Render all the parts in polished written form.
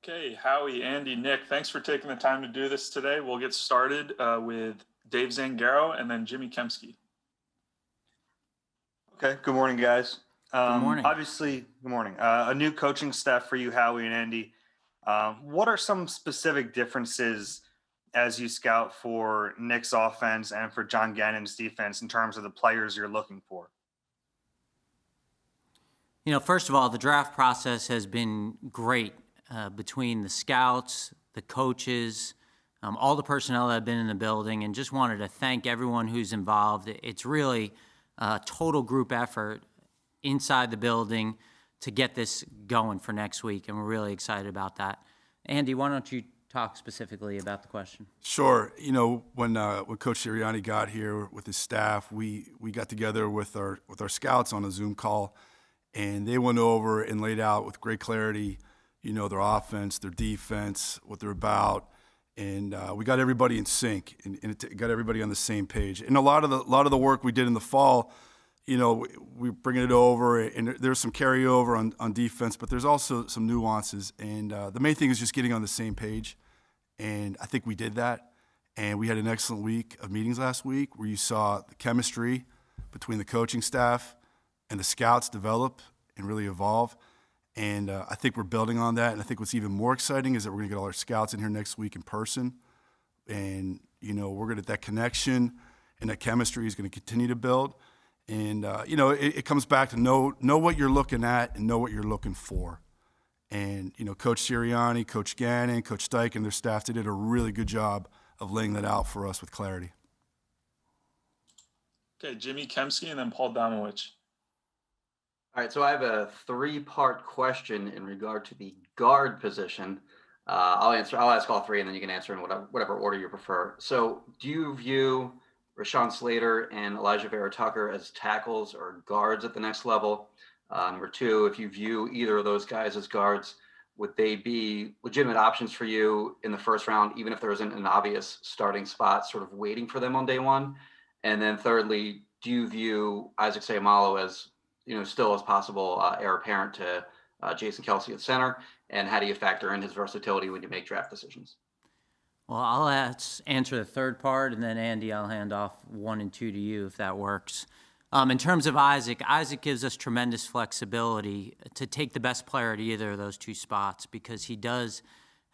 Okay, Howie, Andy, Nick, thanks for taking the time to do this today. We'll get started with Dave Zangaro and then Jimmy Kemsky. Okay, good morning, guys. Good morning. Obviously, good morning. A new coaching staff for you, Howie and Andy. What are some specific differences as you scout for Nick's offense and for John Gannon's defense in terms of the players you're looking for? First of all, the draft process has been great between the scouts, the coaches, all the personnel that have been in the building, and just wanted to thank everyone who's involved. It's really a total group effort inside the building to get this going for next week, and we're really excited about that. Andy, why don't you talk specifically about the question? Sure. When Coach Sirianni got here with his staff, we got together with our scouts on a Zoom call, and they went over and laid out with great clarity, their offense, their defense, what they're about, and we got everybody in sync and it got everybody on the same page. And a lot of the work we did in the fall, we're bringing it over, and there's some carryover on defense, but there's also some nuances. And the main thing is just getting on the same page. And I think we did that. And we had an excellent week of meetings last week where you saw the chemistry between the coaching staff and the scouts develop and really evolve. And I think we're building on that. And I think what's even more exciting is that we're going to get all our scouts in here next week in person. And, we're going to, that connection and that chemistry is going to continue to build. And, it comes back to know what you're looking at and know what you're looking for. And, Coach Sirianni, Coach Gannon, Coach Dyke, and their staff, they did a really good job of laying that out for us with clarity. Okay, Jimmy Kemsky and then Paul Domowitch. All right, so I have a three-part question in regard to the guard position. I'll ask all three, and then you can answer in whatever order you prefer. So do you view Rashawn Slater and Elijah Vera Tucker as tackles or guards at the next level? Number two, if you view either of those guys as guards, would they be legitimate options for you in the first round, even if there isn't an obvious starting spot sort of waiting for them on day one? And then thirdly, do you view Isaac Seumalo as, still as possible heir apparent to Jason Kelce at center? And how do you factor in his versatility when you make draft decisions? Well, I'll answer the third part, and then Andy, I'll hand off 1 and 2 to you if that works. In terms of Isaac gives us tremendous flexibility to take the best player at either of those two spots because he does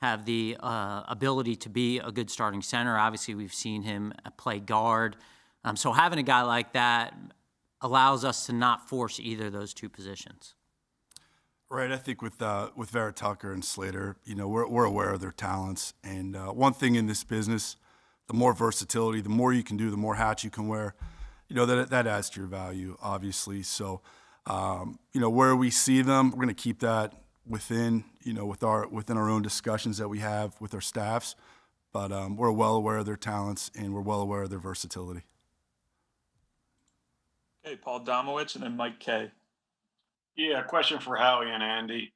have the ability to be a good starting center. Obviously, we've seen him play guard. So having a guy like that allows us to not force either of those two positions. Right. I think with Vera Tucker and Slater, we're aware of their talents. And one thing in this business, the more versatility, the more you can do, the more hats you can wear, that adds to your value, obviously. So, where we see them, we're going to keep that within our own discussions that we have with our staffs. But we're well aware of their talents, and we're well aware of their versatility. Okay, Paul Domowitch and then Mike Kay. Yeah, question for Howie and Andy.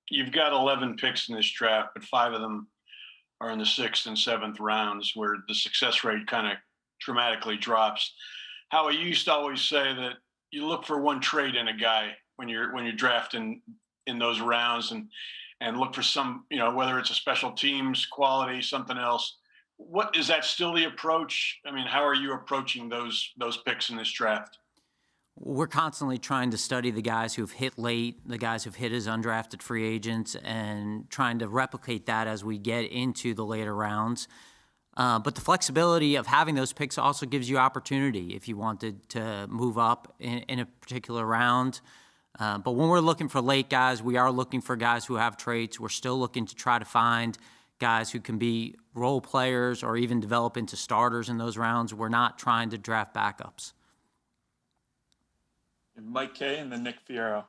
You've got 11 picks in this draft, but 5 of them are in the 6th and 7th rounds where the success rate kind of dramatically drops. Howie, you used to always say that you look for one trait in a guy when you're drafting in those rounds and look for some, whether it's a special teams quality, something else. What is that still the approach? I mean, how are you approaching those picks in this draft? We're constantly trying to study the guys who've hit late, the guys who've hit as undrafted free agents, and trying to replicate that as we get into the later rounds. But the flexibility of having those picks also gives you opportunity if you wanted to move up in a particular round. But when we're looking for late guys, we are looking for guys who have traits. We're still looking to try to find guys who can be role players or even develop into starters in those rounds. We're not trying to draft backups. Mike Kay and then Nick Fierro.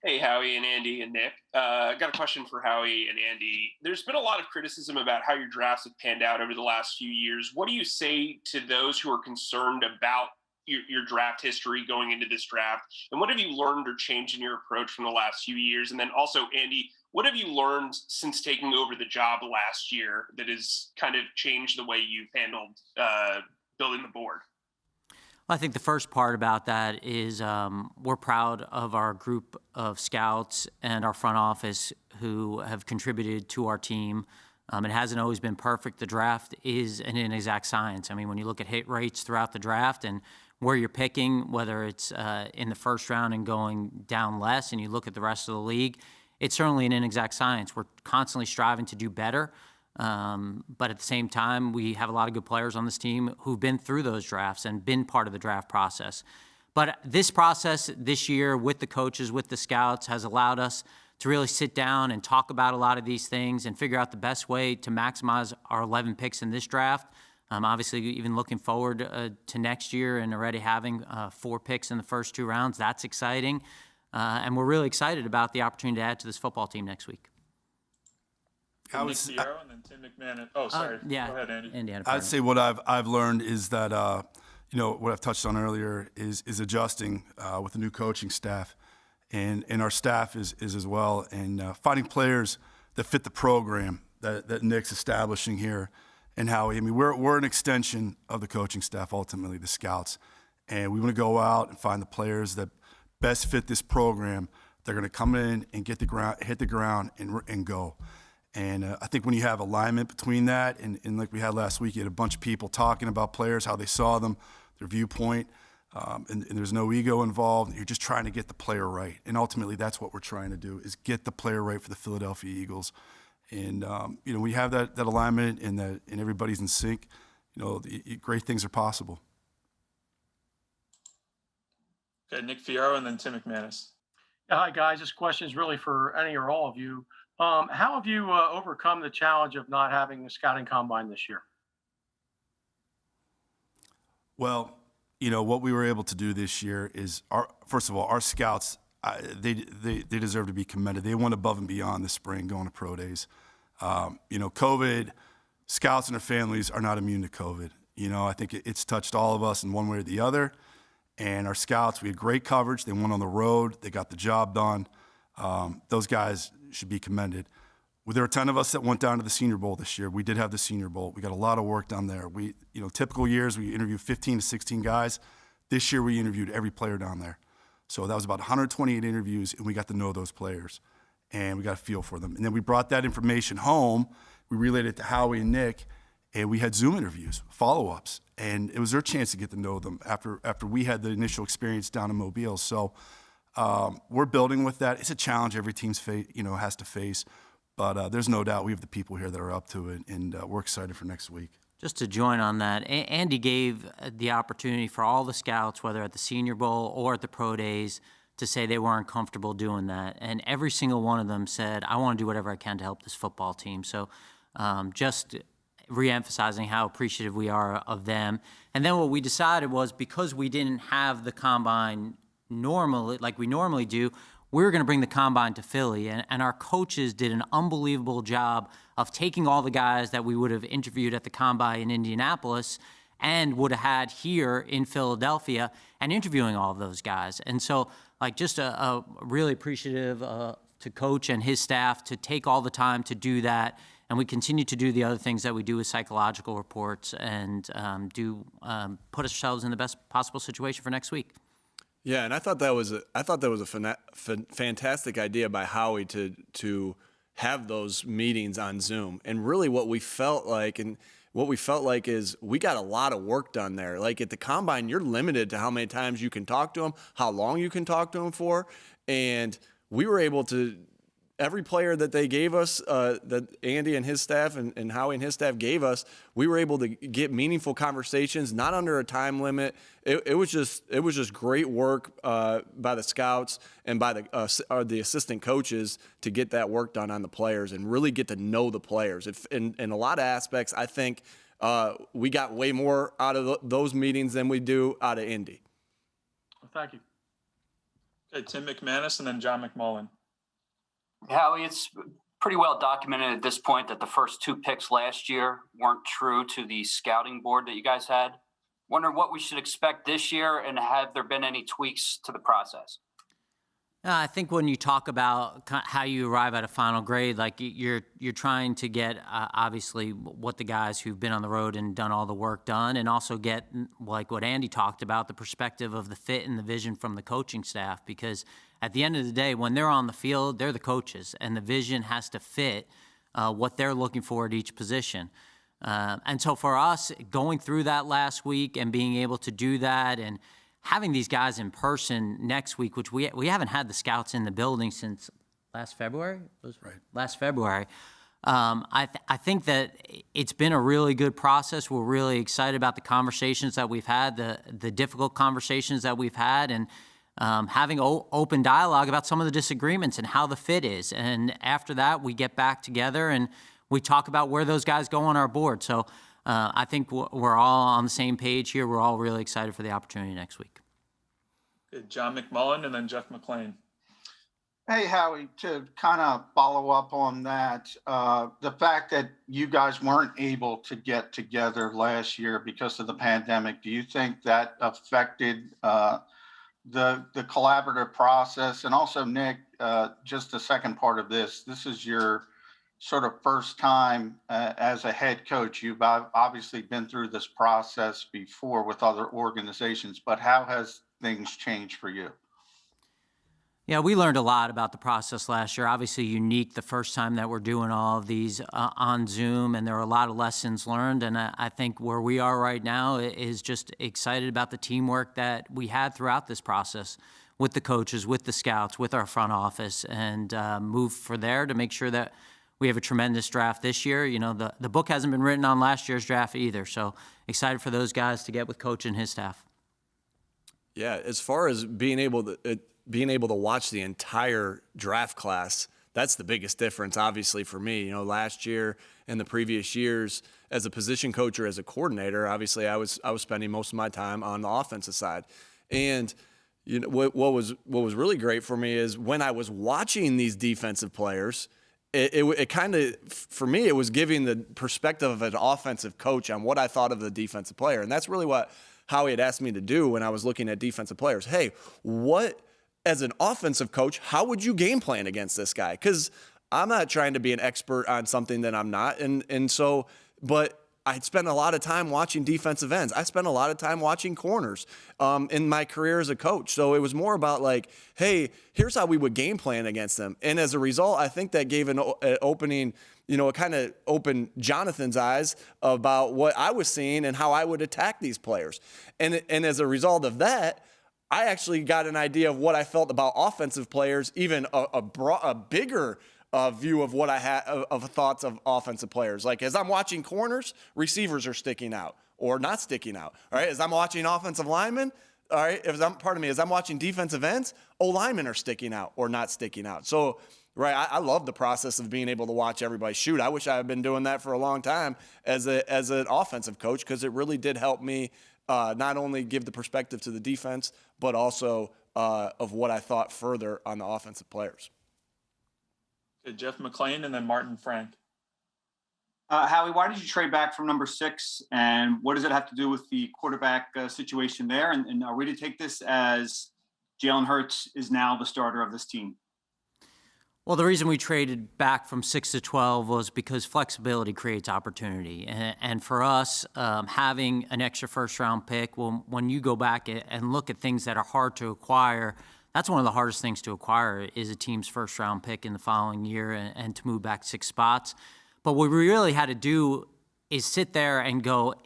Hey, Howie and Andy and Nick. I got a question for Howie and Andy. There's been a lot of criticism about how your drafts have panned out over the last few years. What do you say to those who are concerned about your draft history going into this draft? And what have you learned or changed in your approach from the last few years? And then also, Andy, what have you learned since taking over the job last year that has kind of changed the way you've handled building the board? I think the first part about that is we're proud of our group of scouts and our front office who have contributed to our team. It hasn't always been perfect. The draft is an inexact science. I mean, when you look at hit rates throughout the draft and where you're picking, whether it's in the first round and going down less, and you look at the rest of the league, it's certainly an inexact science. We're constantly striving to do better. But at the same time, we have a lot of good players on this team who've been through those drafts and been part of the draft process. But this process this year with the coaches, with the scouts, has allowed us to really sit down and talk about a lot of these things and figure out the best way to maximize our 11 picks in this draft. Obviously, even looking forward to next year and already having 4 picks in the first 2 rounds, that's exciting. And we're really excited about the opportunity to add to this football team next week. Nick Sirianni and then Tim McMahon. Oh, sorry. Yeah. Go ahead, Andy. I'd say what I've learned is that what I've touched on earlier is adjusting with the new coaching staff, and our staff is as well, and finding players that fit the program that Nick's establishing here. And Howie, I mean, we're an extension of the coaching staff, ultimately the scouts, and we want to go out and find the players that best fit this program. They're going to come in and hit the ground and go. And I think when you have alignment between that, and like we had last week, you had a bunch of people talking about players, how they saw them, their viewpoint, and there's no ego involved. You're just trying to get the player right. And ultimately, that's what we're trying to do, is get the player right for the Philadelphia Eagles. And, we have that alignment and everybody's in sync, great things are possible. Okay, Nick Fierro and then Tim McManus. Yeah, hi, guys. This question is really for any or all of you. How have you overcome the challenge of not having the scouting combine this year? Well, what we were able to do this year is, first of all, our scouts, they deserve to be commended. They went above and beyond this spring going to pro days. COVID, scouts and their families are not immune to COVID. I think it's touched all of us in one way or the other. And our scouts, we had great coverage. They went on the road. They got the job done. Those guys should be commended. Well, there were 10 of us that went down to the Senior Bowl this year. We did have the Senior Bowl. We got a lot of work done there. Typical years, we interviewed 15 to 16 guys. This year, we interviewed every player down there. So that was about 128 interviews, and we got to know those players, and we got a feel for them. And then we brought that information home. We relayed it to Howie and Nick, and we had Zoom interviews, follow-ups, and it was their chance to get to know them after we had the initial experience down in Mobile. So we're building with that. It's a challenge every team's has to face, but there's no doubt we have the people here that are up to it, and we're excited for next week. Just to join on that, Andy gave the opportunity for all the scouts, whether at the Senior Bowl or at the Pro Days, to say they weren't comfortable doing that. And every single one of them said, I want to do whatever I can to help this football team. So just re-emphasizing how appreciative we are of them. And then what we decided was, because we didn't have the combine normally, like we normally do, we were going to bring the combine to Philly. And our coaches did an unbelievable job of taking all the guys that we would have interviewed at the combine in Indianapolis and would have had here in Philadelphia and interviewing all of those guys. And so, just a really appreciative to Coach and his staff to take all the time to do that. And we continue to do the other things that we do with psychological reports and put ourselves in the best possible situation for next week. Yeah, and I thought that was a fantastic idea by Howie to have those meetings on Zoom. And really, what we felt like is we got a lot of work done there. Like at the combine, you're limited to how many times you can talk to them, how long you can talk to them for, and we were able to. Every player that they gave us, that Andy and his staff and Howie and his staff gave us, we were able to get meaningful conversations, not under a time limit. It was just great work by the scouts and by the assistant coaches to get that work done on the players and really get to know the players. In a lot of aspects, I think we got way more out of those meetings than we do out of Indy. Well, thank you. Okay, Tim McManus and then John McMullen. Howie, it's pretty well documented at this point that the first 2 picks last year weren't true to the scouting board that you guys had. Wondering what we should expect this year, and have there been any tweaks to the process? I think when you talk about how you arrive at a final grade, like you're trying to get obviously what the guys who've been on the road and done all the work done, and also get, like what Andy talked about, the perspective of the fit and the vision from the coaching staff. Because at the end of the day, when they're on the field, they're the coaches, and the vision has to fit what they're looking for at each position. And so for us, going through that last week and being able to do that, and having these guys in person next week, which we haven't had the scouts in the building since last February. Last February. I think that it's been a really good process. We're really excited about the conversations that we've had, the difficult conversations that we've had, and having open dialogue about some of the disagreements and how the fit is. And after that, we get back together and we talk about where those guys go on our board. So I think we're all on the same page here. We're all really excited for the opportunity next week. Good. John McMullen and then Jeff McClain. Hey, Howie, to kind of follow up on that, the fact that you guys weren't able to get together last year because of the pandemic, do you think that affected the collaborative process? And also, Nick, just the second part of this is your sort of first time as a head coach. You've obviously been through this process before with other organizations, but how has things changed for you? Yeah, we learned a lot about the process last year. Obviously unique the first time that we're doing all of these on Zoom, and there are a lot of lessons learned. And I think where we are right now is just excited about the teamwork that we had throughout this process with the coaches, with the scouts, with our front office, and move for there to make sure that we have a tremendous draft this year. You know, the book hasn't been written on last year's draft either. So excited for those guys to get with Coach and his staff. Yeah, as far as being able to watch the entire draft class, that's the biggest difference, obviously, for me. You know, last year and the previous years, as a position coach or as a coordinator, obviously I was spending most of my time on the offensive side. And you know what was really great for me is when I was watching these defensive players, it kind of, for me, it was giving the perspective of an offensive coach on what I thought of the defensive player. And that's really what Howie had asked me to do when I was looking at defensive players. Hey, as an offensive coach, how would you game plan against this guy? Because I'm not trying to be an expert on something that I'm not. And so, but I spent a lot of time watching defensive ends. I spent a lot of time watching corners in my career as a coach. So it was more about like, hey, here's how we would game plan against them. And as a result, I think that gave an opening, you know, it kind of opened Jonathan's eyes about what I was seeing and how I would attack these players. And as a result of that, I actually got an idea of what I felt about offensive players, even a bigger view of what I had of thoughts of offensive players. Like as I'm watching corners, receivers are sticking out or not sticking out. All right, as I'm watching offensive linemen, all right, as I'm watching defensive ends, O-linemen are sticking out or not sticking out. So, right, I love the process of being able to watch everybody shoot. I wish I had been doing that for a long time as an offensive coach, because it really did help me not only give the perspective to the defense, but also of what I thought further on the offensive players. Okay, Jeff McClain and then Martin Frank. Howie, why did you trade back from number 6, and what does it have to do with the quarterback situation there? And are we to take this as Jalen Hurts is now the starter of this team? Well, the reason we traded back from 6 to 12 was because flexibility creates opportunity. And for us, having an extra first-round pick, when you go back and look at things that are hard to acquire, that's one of the hardest things to acquire is a team's first-round pick in the following year and to move back 6 spots. But what we really had to do is sit there and go,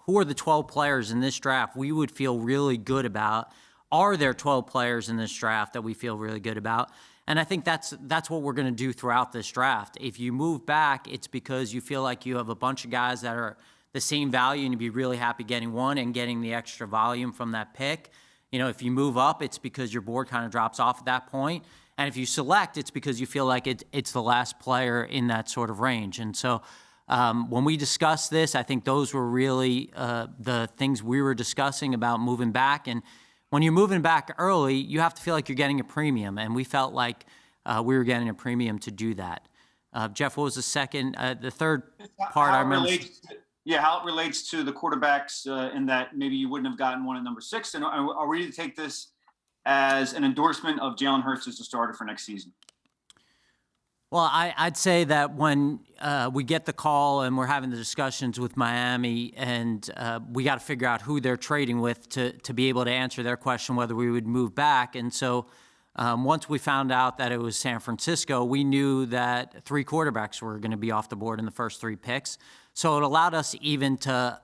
who are the 12 players in this draft we would feel really good about? Are there 12 players in this draft that we feel really good about? And I think that's what we're going to do throughout this draft. If you move back, it's because you feel like you have a bunch of guys that are the same value and you'd be really happy getting one and getting the extra volume from that pick. You know, if you move up, it's because your board kind of drops off at that point. And if you select, it's because you feel like it's the last player in that sort of range. And so when we discussed this, I think those were really the things we were discussing about moving back. And when you're moving back early, you have to feel like you're getting a premium. And we felt like we were getting a premium to do that. Jeff, what was the third part I remember? How it relates to the quarterbacks in that maybe you wouldn't have gotten one at number 6. And are we to take this as an endorsement of Jalen Hurts as the starter for next season? Well, I'd say that when we get the call and we're having the discussions with Miami, and we got to figure out who they're trading with to be able to answer their question whether we would move back. And so once we found out that it was San Francisco, we knew that 3 quarterbacks were going to be off the board in the first 3 picks. So it allowed us even to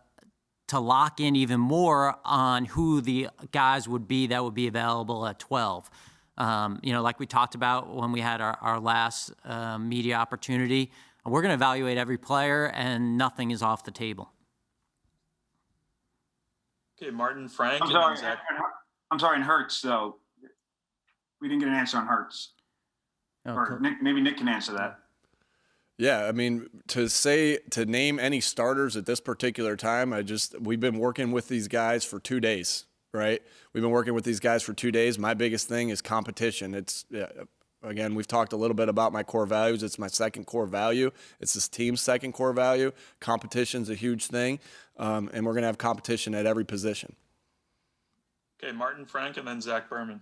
lock in even more on who the guys would be that would be available at 12. Like we talked about when we had our last media opportunity, we're going to evaluate every player, and nothing is off the table. Okay, Martin, Frank. I'm sorry, and Hurts, though. We didn't get an answer on Hurts. Or Nick, maybe Nick can answer that. Yeah, I mean, to name any starters at this particular time, we've been working with these guys for 2 days, right? We've been working with these guys for 2 days. My biggest thing is competition. Again, we've talked a little bit about my core values. It's my second core value. It's this team's second core value. Competition's a huge thing, and we're going to have competition at every position. Okay, Martin, Frank, and then Zach Berman.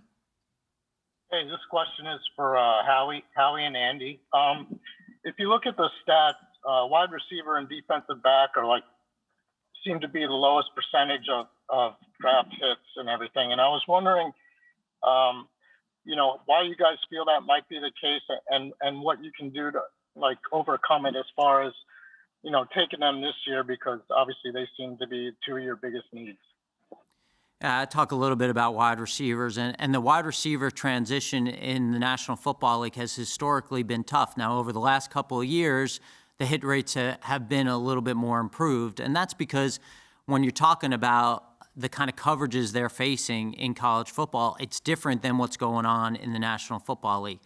Hey, this question is for Howie and Andy. If you look at the stats, wide receiver and defensive back seem to be the lowest percentage of draft hits and everything. And I was wondering, why you guys feel that might be the case, and what you can do to overcome it as far as, taking them this year, because obviously they seem to be 2 of your biggest needs. I talk a little bit about wide receivers, and the wide receiver transition in the National Football League has historically been tough. Now, over the last couple of years, the hit rates have been a little bit more improved, and that's because when you're talking about the kind of coverages they're facing in college football, it's different than what's going on in the National Football League.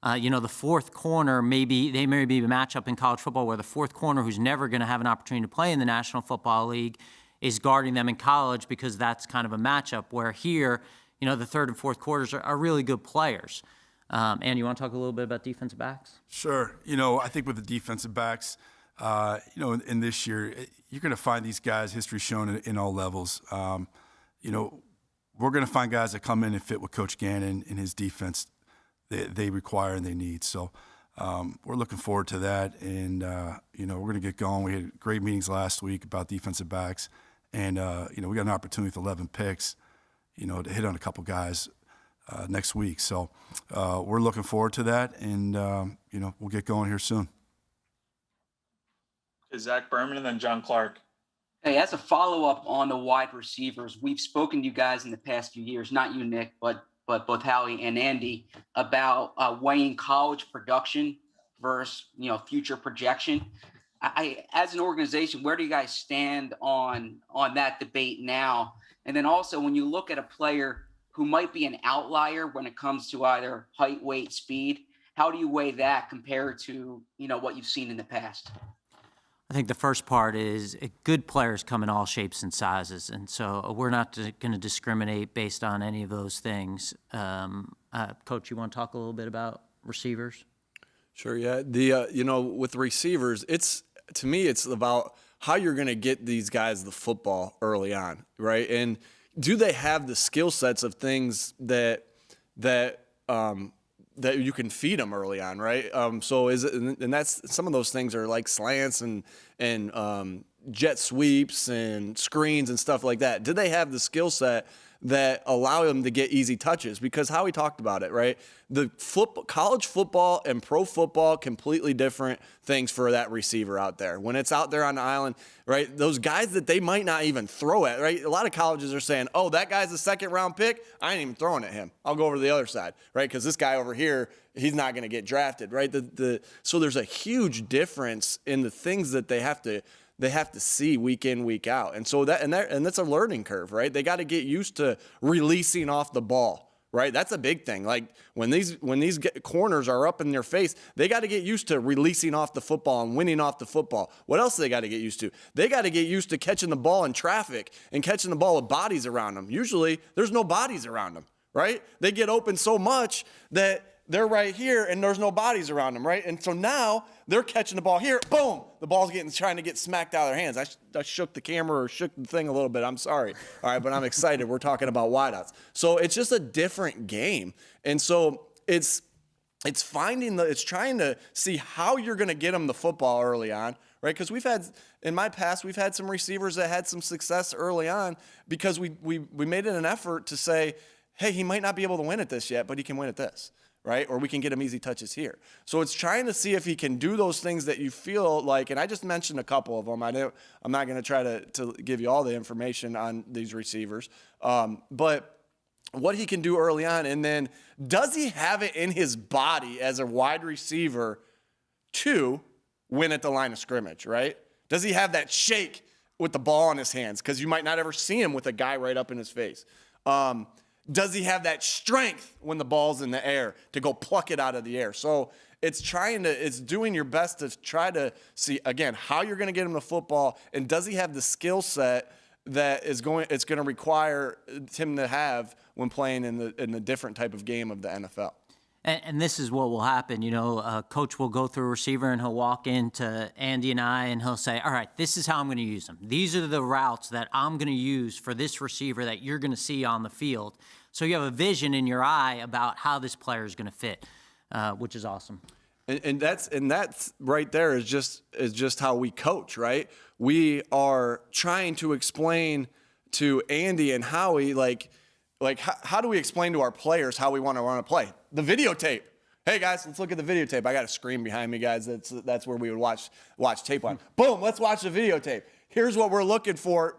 The fourth corner, may be a matchup in college football where the fourth corner, who's never going to have an opportunity to play in the National Football League, is guarding them in college, because that's kind of a matchup, where here, the third and fourth quarters are really good players. And you want to talk a little bit about defensive backs? Sure. I think with the defensive backs, in this year, you're going to find these guys, history shown in all levels. We're going to find guys that come in and fit what Coach Gannon and his defense they require and they need. So we're looking forward to that. And, we're going to get going. We had great meetings last week about defensive backs. And, we got an opportunity with 11 picks, to hit on a couple guys next week. So we're looking forward to that. And, we'll get going here soon. Okay, Zach Berman and then John Clark. Hey, as a follow-up on the wide receivers, we've spoken to you guys in the past few years, not you, Nick, but both Howie and Andy, about weighing college production versus, future projection. As an organization, where do you guys stand on that debate now? And then also, when you look at a player who might be an outlier when it comes to either height, weight, speed, how do you weigh that compared to, what you've seen in the past? I think the first part is good players come in all shapes and sizes, and so we're not going to discriminate based on any of those things. Coach, you want to talk a little bit about receivers? Sure, yeah. With receivers, to me, it's about how you're going to get these guys the football early on, right? And do they have the skill sets of things that you can feed them early on, right? So and that's some of those things are like slants and jet sweeps and screens and stuff like that. Do they have the skill set that allow them to get easy touches? Because Howie talked about it, right? The college football and pro football, completely different things for that receiver out there. When it's out there on the island, right? Those guys that they might not even throw at, right? A lot of colleges are saying, oh, that guy's a second-round pick. I ain't even throwing at him. I'll go over to the other side, right? Because this guy over here, he's not going to get drafted, right? So there's a huge difference in the things that they have to see week in, week out. And so that's a learning curve, right? They got to get used to releasing off the ball, right? That's a big thing. Like when these corners are up in their face, they got to get used to releasing off the football and winning off the football. What else do they got to get used to? They got to get used to catching the ball in traffic and catching the ball with bodies around them. Usually there's no bodies around them, right? They get open so much that they're right here and there's no bodies around them, right? And so now they're catching the ball here. Boom! The ball's trying to get smacked out of their hands. I shook the camera or shook the thing a little bit. I'm sorry. All right, but I'm excited. We're talking about wideouts. So it's just a different game. And so it's trying to see how you're going to get them the football early on, right? Because in my past, we've had some receivers that had some success early on because we made it an effort to say, hey, he might not be able to win at this yet, but he can win at this, right? Or we can get him easy touches here. So it's trying to see if he can do those things that you feel like, and I just mentioned a couple of them. I'm not going to try to give you all the information on these receivers, but what he can do early on, and then does he have it in his body as a wide receiver to win at the line of scrimmage, right? Does he have that shake with the ball in his hands? Because you might not ever see him with a guy right up in his face. Does he have that strength when the ball's in the air to go pluck it out of the air? So it's doing your best to try to see, again, how you're going to get him to football, and does he have the skill set that it's going to require him to have when playing in the different type of game of the NFL. And this is what will happen. Coach will go through a receiver and he'll walk into Andy and I and he'll say, all right, this is how I'm going to use them. These are the routes that I'm going to use for this receiver that you're going to see on the field. So you have a vision in your eye about how this player is going to fit, which is awesome. And that's right there is just how we coach, right? We are trying to explain to Andy and Howie, like how do we explain to our players how we want to run a play? The videotape. Hey guys, let's look at the videotape. I got a screen behind me, guys. That's where we would watch tape on. Boom, let's watch the videotape. Here's what we're looking for,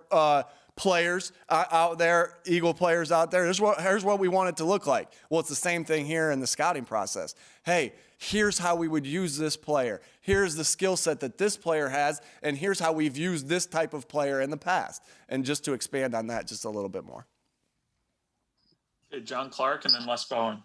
players out there, Eagle players out there. Here's what we want it to look like. Well, it's the same thing here in the scouting process. Hey, here's how we would use this player. Here's the skill set that this player has, and here's how we've used this type of player in the past. And just to expand on that just a little bit more. Okay, John Clark and then Les Bowen.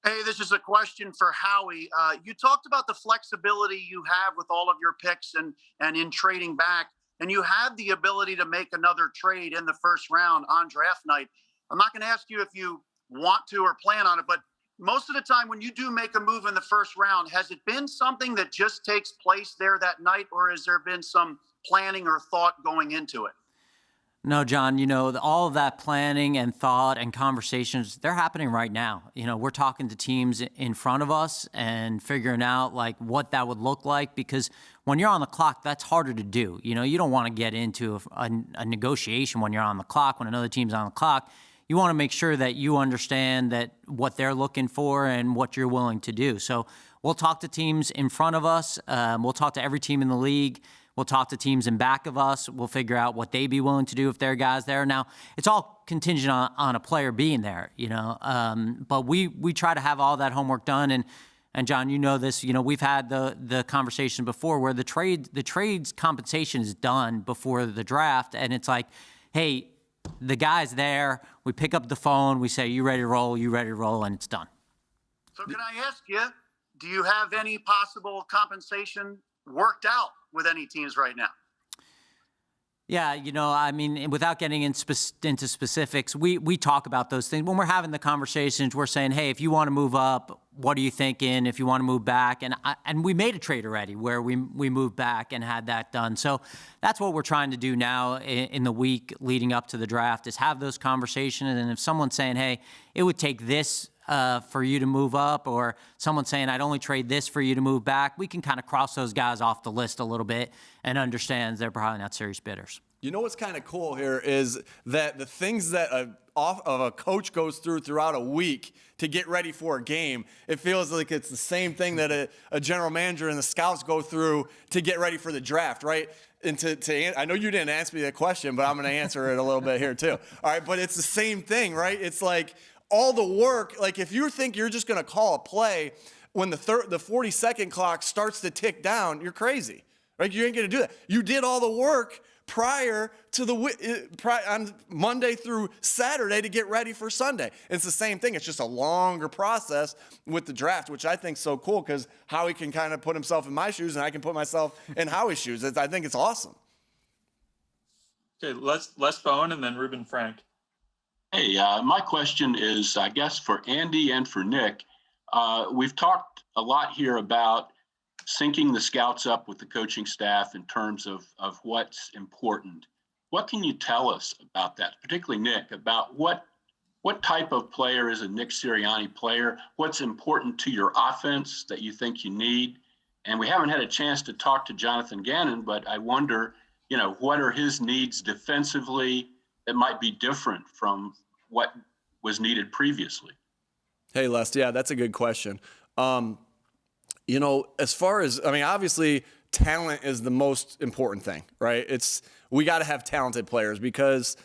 Hey, this is a question for Howie. You talked about the flexibility you have with all of your picks and in trading back, and you have the ability to make another trade in the first round on draft night. I'm not going to ask you if you want to or plan on it, but most of the time when you do make a move in the first round, has it been something that just takes place there that night, or has there been some planning or thought going into it? No, John, all of that planning and thought and conversations, they're happening right now. We're talking to teams in front of us and figuring out what that would look like, because when you're on the clock, that's harder to do. You don't want to get into a negotiation when you're on the clock, when another team's on the clock. You want to make sure that you understand that what they're looking for and what you're willing to do. So we'll talk to teams in front of us. We'll talk to every team in the league. We'll talk to teams in back of us. We'll figure out what they'd be willing to do if there are guys there. Now, it's all contingent on a player being there, but we try to have all that homework done. And John, this, we've had the conversation before where the trades compensation is done before the draft. And it's like, hey, the guy's there. We pick up the phone. We say, you ready to roll? You ready to roll? And it's done. So can I ask you, do you have any possible compensation worked out with any teams right now? Yeah, without getting into specifics, we talk about those things. When we're having the conversations, we're saying, hey, if you want to move up, what are you thinking? If you want to move back, and we made a trade already where we moved back and had that done. So that's what we're trying to do now in the week leading up to the draft, is have those conversations. And if someone's saying, hey, it would take this for you to move up, or someone saying I'd only trade this for you to move back, we can kind of cross those guys off the list a little bit and understand they're probably not serious bidders. What's kind of cool here is that the things that a coach goes throughout a week to get ready for a game, it feels like it's the same thing that a general manager and the scouts go through to get ready for the draft, right? And I know you didn't ask me that question, but I'm going to answer it a little bit here too. All right, but it's the same thing, right? It's like all the work, like if you think you're just going to call a play when the 40-second clock starts to tick down, you're crazy, right? You ain't going to do that. You did all the work prior to on Monday through Saturday to get ready for Sunday. It's the same thing. It's just a longer process with the draft, which I think is so cool because Howie can kind of put himself in my shoes and I can put myself in Howie's shoes. I think it's awesome. Okay, Les Bowen and then Ruben Frank. Hey, my question is, I guess, for Andy and for Nick. We've talked a lot here about syncing the scouts up with the coaching staff in terms of what's important. What can you tell us about that, particularly Nick, about what type of player is a Nick Sirianni player? What's important to your offense that you think you need? And we haven't had a chance to talk to Jonathan Gannon, but I wonder, what are his needs defensively that might be different from what was needed previously? Hey, Les, yeah, that's a good question. As far as, obviously talent is the most important thing, right? We got to have talented players because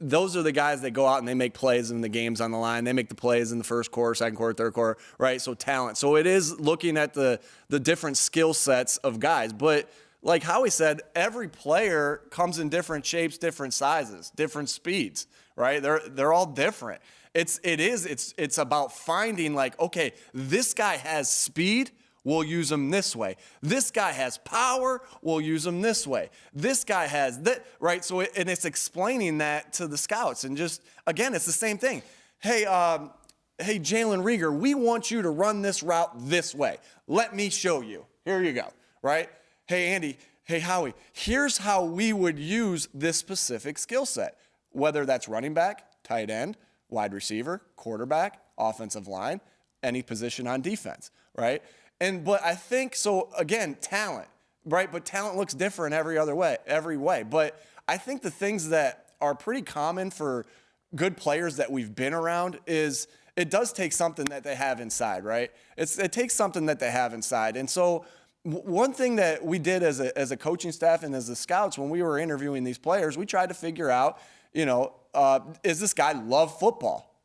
those are the guys that go out and they make plays in the games on the line. They make the plays in the first quarter, second quarter, third quarter, right? So talent. So it is looking at the different skill sets of guys. But like Howie said, every player comes in different shapes, different sizes, different speeds, right? They're all different. It's about finding like, okay, this guy has speed, we'll use him this way. This guy has power, we'll use him this way. This guy has that, right? So it's explaining that to the scouts, and just again, it's the same thing. Hey, Jalen Rieger, we want you to run this route this way. Let me show you. Here you go, right? Hey, Andy. Hey, Howie. Here's how we would use this specific skill set, whether that's running back, tight end, wide receiver, quarterback, offensive line, any position on defense, right? But I think, so again, talent, right? But talent looks different every way. But I think the things that are pretty common for good players that we've been around is it does take something that they have inside, right? It takes something that they have inside. And so one thing that we did as a coaching staff and as the scouts, when we were interviewing these players, we tried to figure out, is this guy love football,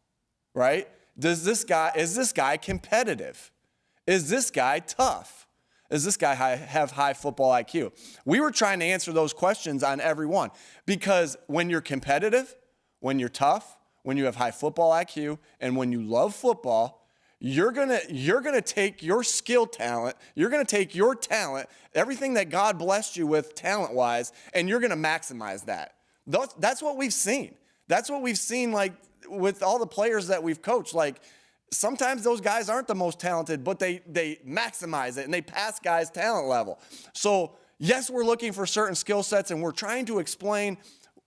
right? Is this guy competitive? Is this guy tough? Does this guy have high football IQ? We were trying to answer those questions on every one, because when you're competitive, when you're tough, when you have high football IQ, and when you love football, you're gonna take your skill talent, you're gonna take your talent, everything that God blessed you with talent-wise, and you're gonna maximize that. That's what we've seen. That's what we've seen, like with all the players that we've coached. Like sometimes those guys aren't the most talented, but they maximize it and they pass guys' talent level. So yes, we're looking for certain skill sets, and we're trying to explain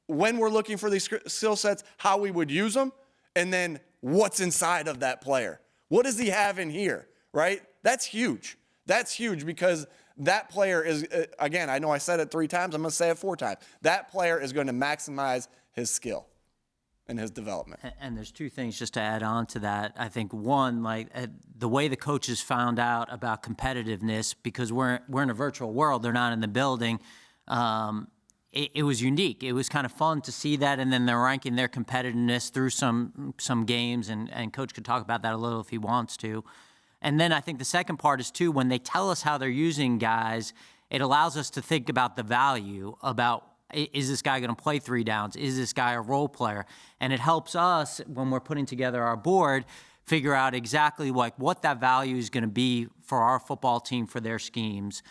when we're looking for these skill sets, how we would use them, and then what's inside of that player. What does he have in here, right? That's huge. That's huge, because that player is, again, I know I said it 3 times, I'm going to say it 4 times. That player is going to maximize his skill and his development. And there's 2 things just to add on to that. I think one, like the way the coaches found out about competitiveness, because we're in a virtual world, they're not in the building. It was unique. It was kind of fun to see that, and then they're ranking their competitiveness through some games, and Coach could talk about that a little if he wants to. And then I think the second part is, too, when they tell us how they're using guys, it allows us to think about the value, about is this guy going to play 3 downs? Is this guy a role player? And it helps us, when we're putting together our board, figure out exactly like what that value is going to be for our football team, for their schemes,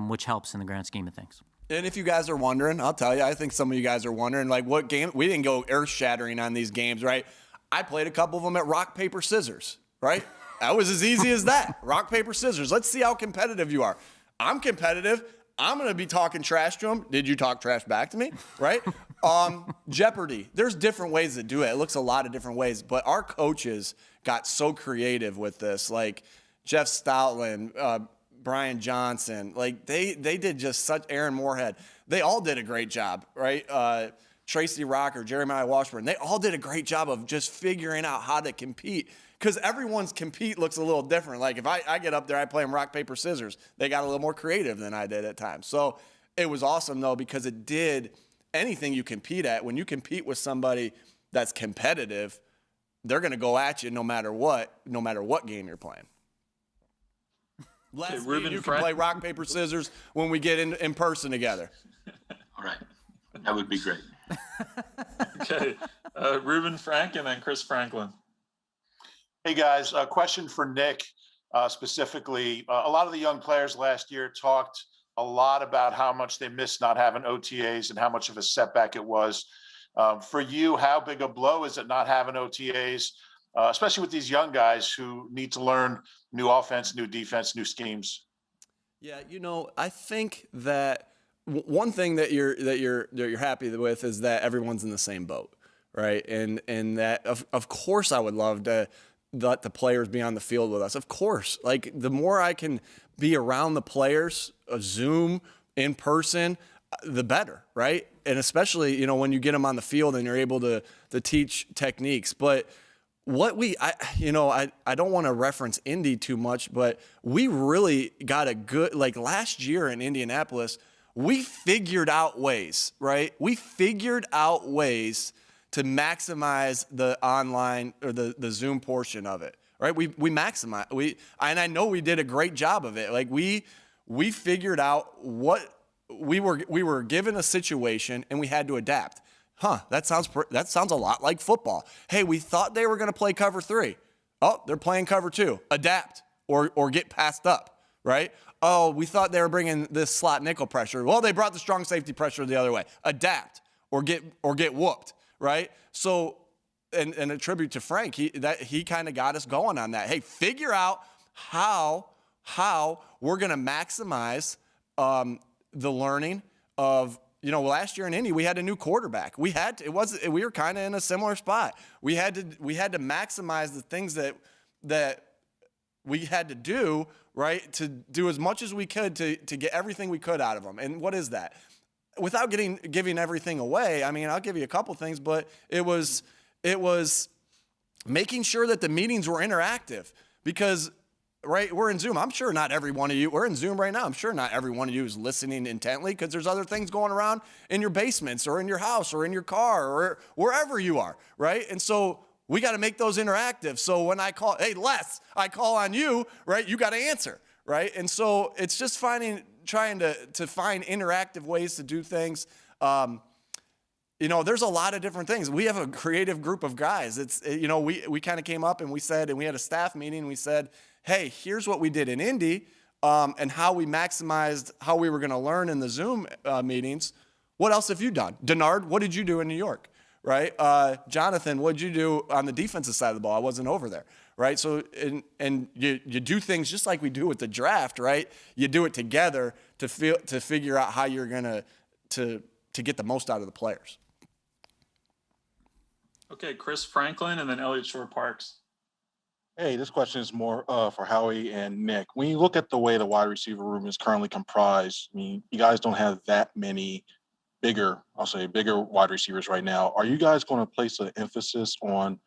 which helps in the grand scheme of things. And if you guys are wondering, I'll tell you, I think some of you guys are wondering, like, what game? We didn't go earth-shattering on these games, right? I played a couple of them at rock, paper, scissors, right? That was as easy as that. Rock, paper, scissors. Let's see how competitive you are. I'm competitive. I'm going to be talking trash to them. Did you talk trash back to me, right? Jeopardy. There's different ways to do it. It looks a lot of different ways. But our coaches got so creative with this, like Jeff Stoutland, Brian Johnson, like they did just such, Aaron Moorhead. They all did a great job, right? Tracy Rocker, Jeremiah Washburn, they all did a great job of just figuring out how to compete, because everyone's compete looks a little different. Like if I get up there, I play them rock, paper, scissors. They got a little more creative than I did at times. So it was awesome though, because it did anything you compete at. When you compete with somebody that's competitive, they're going to go at you no matter what game you're playing. Last week, you can play rock, paper, scissors when we get in person together. All right. That would be great. Okay. Reuben Frank and then Chris Franklin. Hey, guys. A question for Nick specifically. A lot of the young players last year talked a lot about how much they missed not having OTAs and how much of a setback it was. For you, how big a blow is it not having OTAs? especially with these young guys who need to learn new offense, new defense, new schemes? Yeah, I think that one thing that you're happy with is that everyone's in the same boat, right? And that of course I would love to let the players be on the field with us. Of course, like the more I can be around the players, Zoom, in person, the better, right? And especially, when you get them on the field and you're able to teach techniques. But what I don't want to reference Indy too much, but we really got a good, like last year in Indianapolis, we figured out ways, right? We figured out ways to maximize the online or the Zoom portion of it, right? We maximize, and I know we did a great job of it. Like we figured out what we were given a situation and we had to adapt. That sounds a lot like football. Hey, we thought they were going to play cover 3. Oh, they're playing cover 2. Adapt or get passed up, right? Oh, we thought they were bringing this slot nickel pressure. Well, they brought the strong safety pressure the other way. Adapt or get whooped, right? So, and a tribute to Frank, he kind of got us going on that. Hey, figure out how we're going to maximize the learning of. Last year in Indy, we had a new quarterback. We were kind of in a similar spot. We had to maximize the things that we had to do, right, to do as much as we could to get everything we could out of them. And what is that? Without giving everything away, I mean, I'll give you a couple things, but it was making sure that the meetings were interactive because, right, we're in Zoom. I'm sure not every one of you, we're in Zoom right now. I'm sure not every one of you is listening intently because there's other things going around in your basements or in your house or in your car or wherever you are, right? And so we got to make those interactive. So when I call, hey, Les, I call on you, right? You got to answer, right? And so it's just trying to find interactive ways to do things. There's a lot of different things. We have a creative group of guys. It's, we kind of came up and we said, and we had a staff meeting, and we said, hey, here's what we did in Indy and how we maximized how we were going to learn in the Zoom meetings. What else have you done? Denard, what did you do in New York, right? Jonathan, what did you do on the defensive side of the ball? I wasn't over there, right? So, and you do things just like we do with the draft, right? You do it together to figure out how you're going to get the most out of the players. Okay, Chris Franklin and then Elliott Shore-Parks. Hey, this question is more for Howie and Nick. When you look at the way the wide receiver room is currently comprised, I mean, you guys don't have that many bigger wide receivers right now. Are you guys going to place an emphasis on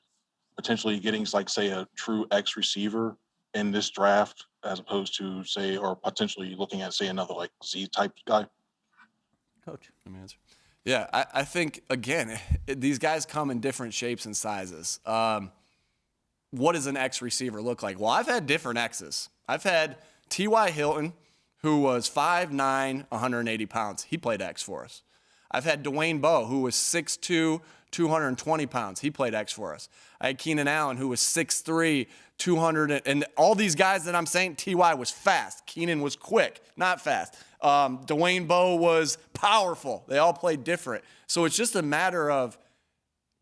potentially getting, like, say, a true X receiver in this draft as opposed to, say, or potentially looking at, say, another, like, Z-type guy? Coach, let me answer. Yeah, I think, again, these guys come in different shapes and sizes. What does an X receiver look like? Well, I've had different X's. I've had T.Y. Hilton, who was 5'9", 180 pounds. He played X for us. I've had Dwayne Bowe, who was 6'2", 220 pounds. He played X for us. I had Keenan Allen, who was 6'3", 200. And all these guys that I'm saying, T.Y. was fast. Keenan was quick, not fast. Dwayne Bowe was powerful. They all played different. So it's just a matter of,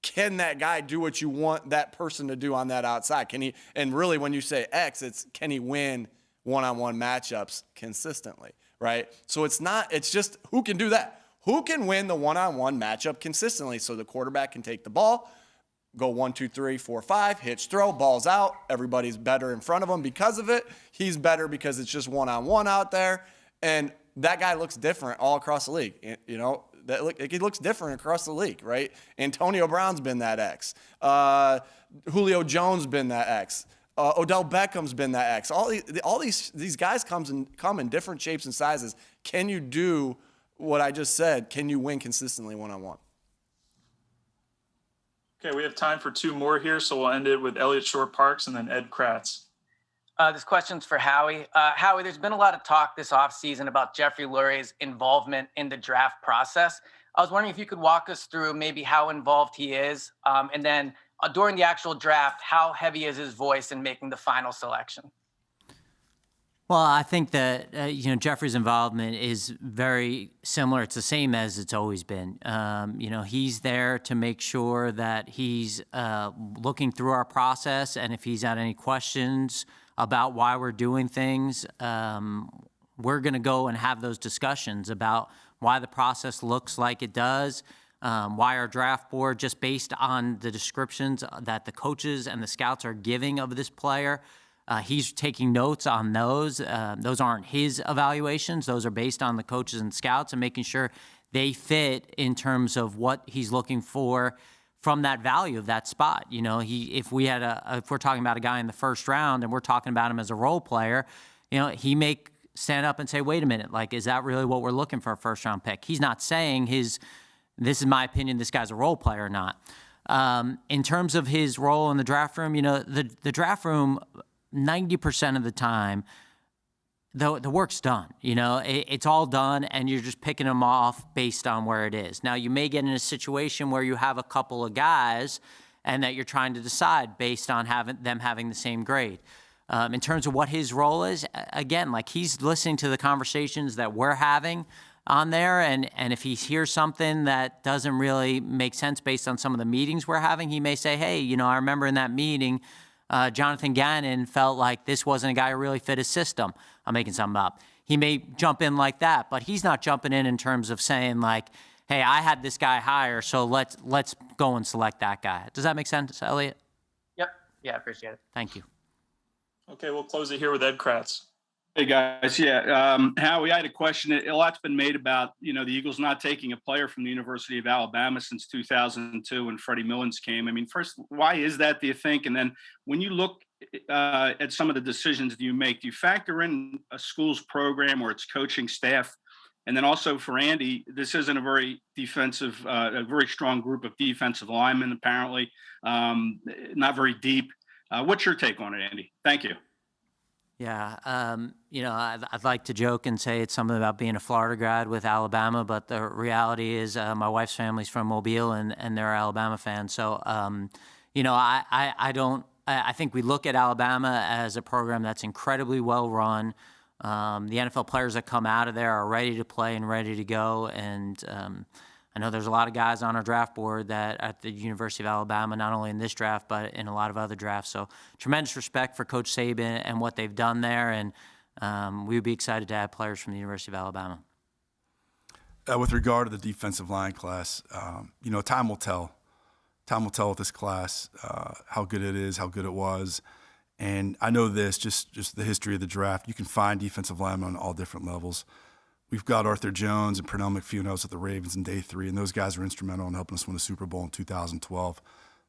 can that guy do what you want that person to do on that outside? Can he? And really, when you say X, it's can he win one-on-one matchups consistently, right? So it's just who can do that? Who can win the one-on-one matchup consistently so the quarterback can take the ball, go 1, 2, 3, 4, 5, hitch throw, ball's out. Everybody's better in front of him because of it. He's better because it's just one-on-one out there. And that guy looks different all across the league, It looks different across the league, right? Antonio Brown's been that X. Julio Jones been that X. Odell Beckham's been that X. All these guys come in different shapes and sizes. Can you do what I just said? Can you win consistently one-on-one? Okay, we have time for 2 more here, so we'll end it with Elliott Shore-Parks and then Ed Kratz. This question's for Howie. Howie, there's been a lot of talk this offseason about Jeffrey Lurie's involvement in the draft process. I was wondering if you could walk us through maybe how involved he is, and then during the actual draft, how heavy is his voice in making the final selection? Well, I think that Jeffrey's involvement is very similar. It's the same as it's always been. He's there to make sure that he's looking through our process, and if he's had any questions about why we're doing things, we're going to go and have those discussions about why the process looks like it does, why our draft board, just based on the descriptions that the coaches and the scouts are giving of this player. He's taking notes on those. Those aren't his evaluations. Those are based on the coaches and scouts and making sure they fit in terms of what he's looking for from that value of that spot. If we're talking about a guy in the first round and we're talking about him as a role player, he may stand up and say, wait a minute, is that really what we're looking for a first round pick? He's not saying this is my opinion, this guy's a role player or not. In terms of his role in the draft room, the draft room, 90% of the time, the work's done. It's all done, and you're just picking them off based on where it is. Now, you may get in a situation where you have a couple of guys and that you're trying to decide based on them having the same grade. In terms of what his role is, again, he's listening to the conversations that we're having on there, and if he hears something that doesn't really make sense based on some of the meetings we're having, he may say, hey, I remember in that meeting, Jonathan Gannon felt like this wasn't a guy who really fit his system. I'm making something up. He may jump in like that, but he's not jumping in terms of saying hey, I had this guy higher, so let's go and select that guy. Does that make sense, Elliot? Yep. Yeah, I appreciate it. Thank you. Okay, we'll close it here with Ed Kratz. Hey guys, Howie, I had a question. A lot's been made about the Eagles not taking a player from the University of Alabama since 2002 when Freddie Millens came. First, why is that, do you think? And then when you look at some of the decisions you make, do you factor in a school's program or its coaching staff? And then also for Andy, this isn't a very defensive, a very strong group of defensive linemen apparently, not very deep. What's your take on it, Andy? Thank you. Yeah, I'd like to joke and say it's something about being a Florida grad with Alabama, but the reality is my wife's family's from Mobile and they're Alabama fans. So, I think we look at Alabama as a program that's incredibly well run. The NFL players that come out of there are ready to play and ready to go. And I know there's a lot of guys on our draft board that at the University of Alabama, not only in this draft, but in a lot of other drafts. So tremendous respect for Coach Saban and what they've done there. And we would be excited to have players from the University of Alabama. With regard to the defensive line class, time will tell. Time will tell with this class how good it is, how good it was. And I know this, just the history of the draft. You can find defensive linemen on all different levels. We've got Arthur Jones and Pernell McPhee at the Ravens in day 3, and those guys were instrumental in helping us win a Super Bowl in 2012.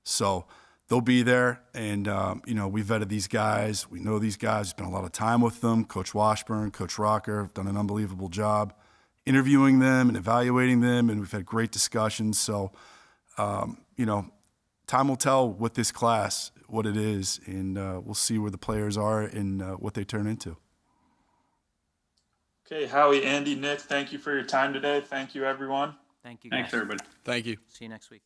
So they'll be there, and we vetted these guys. We know these guys. Spent a lot of time with them. Coach Washburn, Coach Rocker have done an unbelievable job interviewing them and evaluating them, and we've had great discussions. So, time will tell with this class what it is, and we'll see where the players are and what they turn into. Okay, Howie, Andy, Nick, thank you for your time today. Thank you, everyone. Thank you, guys. Thanks, everybody. Thank you. See you next week.